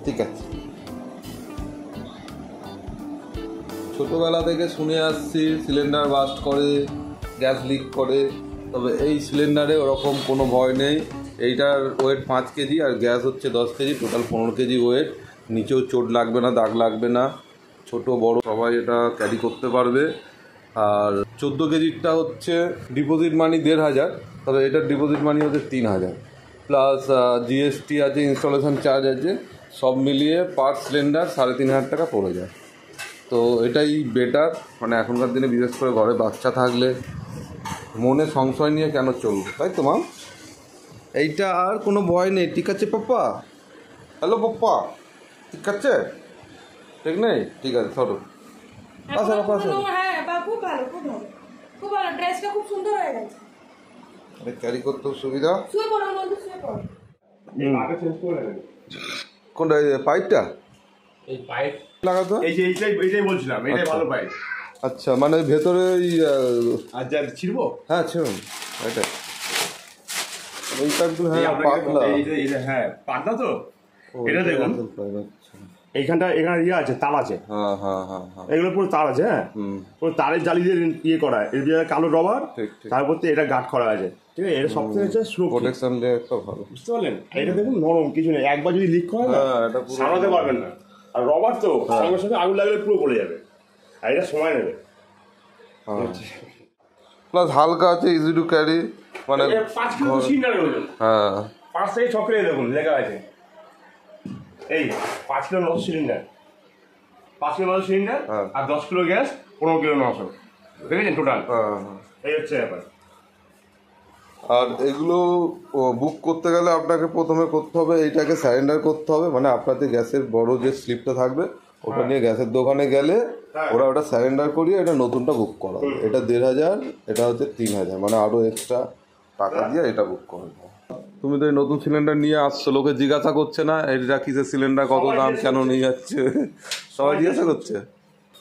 ঠিক আছে। ছোটোবেলা থেকে শুনে আসছি সিলিন্ডার বাস্ট করে, গ্যাস লিক করে, তবে এই সিলিন্ডারে ওরকম কোনো ভয় নেই। এইটার ওয়েট 5 কেজি আর গ্যাস হচ্ছে 10 কেজি, টোটাল 15 কেজি ওয়েট। নিচেও চোট লাগবে না, দাগ লাগবে না, ছোট বড় সবাই এটা ক্যারি করতে পারবে। আর 14 কেজিরটা হচ্ছে ডিপোজিট মানি 1500, তবে এটার ডিপোজিট মানি হচ্ছে 3000, প্লাস জিএসটি আছে, ইনস্টলেশন চার্জ আছে, সব মিলিয়ে পার সিলিন্ডার 3500 টাকা পড়ে যায়। তো এটাই বেটার, মানে এখনকার দিনে বিশেষ করে ঘরে বাচ্চা থাকলে মনে সংশয় নিয়ে কেন চলবে, তাই তো মা? এইটা আর কোনো ভয় নেই, ঠিক আছে পাপ্পা? হ্যালো পাপ্পা, ঠিক আছে? ঠিক নেই? ঠিক আছে, সরো। ক্যারি করতেও সুবিধা। কোনটা পাইপটা? এই পাইপ লাগাতো, এইটাই বলছিলাম, এটাই ভালো পাইপ। আচ্ছা, মানে ভেতরে ওই আচ্ছা ছিড়বো? হ্যাঁ ছিড়ুন এটা, ওই পাইপগুলো। হ্যাঁ পাতলা, হ্যাঁ পাতলা তো। এটা দেখুন এইখানটা, এখানে ইয়ে আছে, তার আছে। হ্যাঁ হ্যাঁ হ্যাঁ হ্যাঁ, এগুলো পুরো তার আছে। হ্যাঁ, পুরো তারের জালি দিয়ে ইয়ে করা, এর দিয়ে কালো রবার, তারপর এটা গার্ড করা আছে। ঠিক আছে, এটা সবথেকে হচ্ছে প্রোটেকশন লেয়ারটা ভালো, বুঝতে পারলেন? এটা দেখুন নরম, কিছু নেই, একবার যদি লিক করে না সারাতে পারবেন না। আর রবার তো সঙ্গে সঙ্গে আগুন লাগলে পুরো গলে যাবে, আর এটা সময় নেবে। প্লাস হালকা আছে, ইজি টু ক্যারি, মানে 5 কিলো সিলিন্ডারের ওজন। হ্যাঁ, 5 থেকে 6 কিলো দেখুন লেখা আছে, এই 5 কিলো 900 সিলিন্ডার, 5 কিলো 900 সিলিন্ডার, আর 10 কিলো গ্যাস, 15 কিলো 900, দেখেছেন টোটাল? এই হচ্ছে ব্যাপার। আর এগুলো বুক করতে গেলে আপনাকে প্রথমে করতে হবে, এইটাকে স্যারেন্ডার করতে হবে, মানে আপনাদের গ্যাসের বড় যে স্লিপটা থাকবে ওটা নিয়ে গ্যাসের দোকানে গেলে ওরা ওটা স্যারেন্ডার করিয়ে এটা নতুনটা বুক করা হবে। এটা 1500, এটা হচ্ছে 3000, মানে আরও এক্সট্রা টাকা দিয়ে এটা বুক করবে। তুমি তো এই নতুন সিলিন্ডার নিয়ে আসছো, লোকে জিজ্ঞাসা করছে না এটা কিসের সিলিন্ডার, কত দাম, কেন নিয়ে যাচ্ছে? সবাই জিজ্ঞাসা করছে।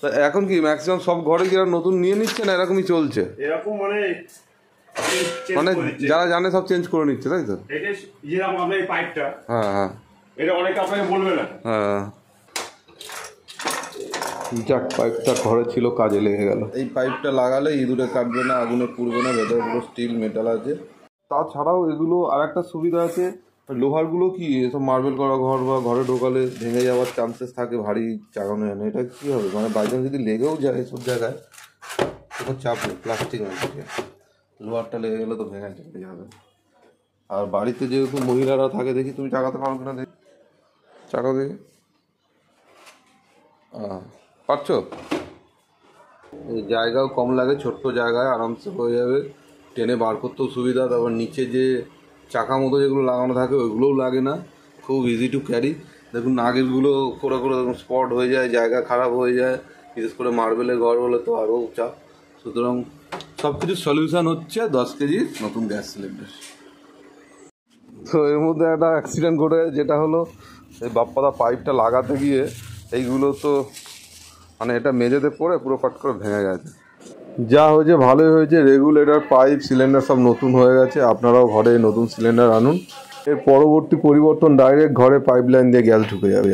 তা এখন কি ম্যাক্সিমাম সব ঘরে কি নতুন নিয়ে নিচ্ছে না এরকমই চলছে? এরকম মানে যারা জানে সব চেঞ্জ করে নিচ্ছে, তাই তো? এই পাইপটা, হ্যাঁ হ্যাঁ, এটা অনেকে আপনাকে বলবে না। হ্যাঁ, যাক পাইপটা ঘরে ছিল, কাজে লেগে গেল। এই পাইপটা লাগালে ইঁদুরে কাটবে না, আগুনে পুড়বে না, ভেতরে পুরো স্টিল মেটাল আছে। তাছাড়াও এগুলো আর একটা সুবিধা আছে, লোহারগুলো কি এসব মার্বেল করা ঘর বা ঘরে ঢোকালে ভেঙে যাওয়ার চান্সেস থাকে, ভারী চাগানো জানে। এটা কী হবে, মানে বাইচান্স যদি লেগেও যায় এসব জায়গায়, তখন চাপ নেই, প্লাস্টিক আছে, লোহারটা লেগে গেলে তো ভেঙে চলে যাবে। আর বাড়িতে যেহেতু মহিলারা থাকে, দেখি তুমি চাকাতে পারবে না, দেখি চাকা দেখি, পারছো? এই জায়গাও কম লাগে, ছোট্ট জায়গায় আরামসে হয়ে যাবে, টেনে বার করতেও সুবিধা। তারপর নিচে যে চাকা মতো যেগুলো লাগানো থাকে ওইগুলোও লাগে না, খুব ইজি টু ক্যারি। দেখুন আগেরগুলো করে করে দেখুন স্পট হয়ে যায়, জায়গা খারাপ হয়ে যায়, বিশেষ করে মার্বেলের ঘর হলে তো আরও চাপ। সুতরাং সব কিছুর সলিউশন হচ্ছে 10 কেজির নতুন গ্যাস সিলিন্ডার। তো এর মধ্যে একটা অ্যাক্সিডেন্ট ঘটে, যেটা হলো এই বাপ্পাদা পাইপটা লাগাতে গিয়ে এইগুলো তো মানে এটা মেঝেতে পড়ে পুরো পাট করে ভেঙে গেছে। যা হয়েছে ভালোই হয়েছে, রেগুলেটর পাইপ সিলিন্ডার সব নতুন হয়ে গেছে। আপনারাও ঘরে নতুন সিলিন্ডার আনুন। এর পরবর্তী পরিবর্তন ডাইরেক্ট ঘরে পাইপ লাইন দিয়ে গ্যাস ঢুকে যাবে।